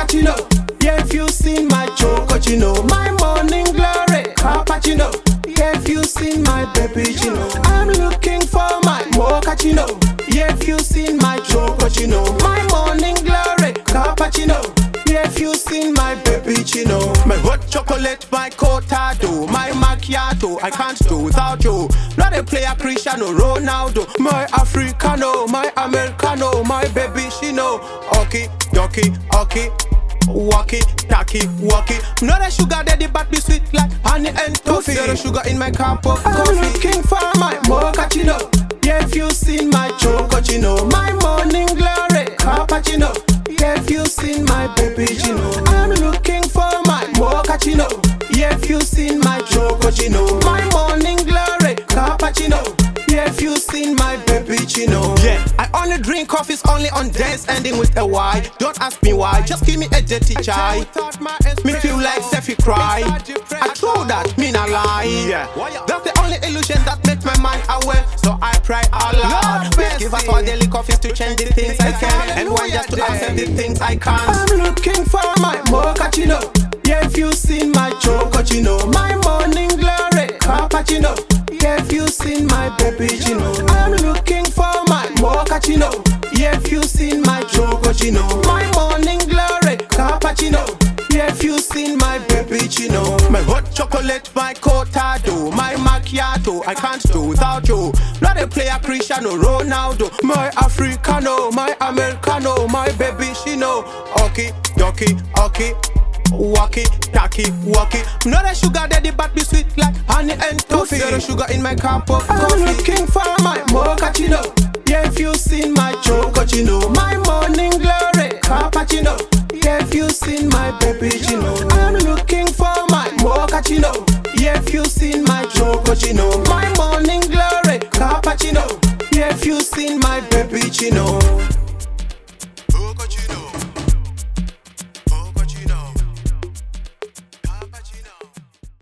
mochaccino. Yeah, if you seen my chocochino, my morning glory, cappuccino. Yeah, if you seen my baby chino, I'm looking for my mochaccino. Yeah, if you seen my chocochino, my morning glory, cappuccino. Yeah, if you seen my baby chino, my hot chocolate, my cortado, my macchiato, I can't do without you. Not a player Cristiano Ronaldo, my Africano, my Americano, my baby chino. Okay, dokie, okay. Walkie, tacky, walkie. Not a sugar daddy, but be sweet like honey and toffee. Zero sugar in my cup of coffee. I'm looking for my mochaccino. Yeah, if you seen my chocochino, my morning glory, cappuccino. Yeah, if you seen my baby chino, I'm looking for my mochaccino. Yeah, if you seen my chocochino, my morning glory, cappuccino. Yeah, if you seen my baby chino. Yeah, I only drink coffees only on days ending with a Y. Don't ask me why, just give me a dirty chai. Me feel like Steffi cry. I true that, me not lie. Yeah, that's the only illusion that makes my mind aware. So I pray aloud. Please give us all daily coffees to change the things I can, and one just to accept the things I can't. I'm looking for my mochaccino. Yeah, if you seen my chocochino, my morning glory, cappuccino. Yeah, if you seen my baby chino, I'm looking for my mochaccino. Yeah, if you seen my chocochino, my morning glory, cappuccino. Yeah, if you seen my baby chino, my hot chocolate, my cortado, my macchiato, I can't do without you. Not a player Cristiano Ronaldo, my Africano, my Americano, my baby chino. Okay, dokie, okay. Walkie, tacky, walkie. Not a sugar daddy, but be sweet like honey and toffee. Zero sugar in my cup of coffee. I'm looking for my mochaccino. Yeah, if you seen my chocochino, my morning glory, cappuccino. Yeah, if you seen my baby chino, I'm looking for my mochaccino. Yeah, if you seen my chocochino, my morning glory, cappuccino. Yeah, if you seen my baby chino.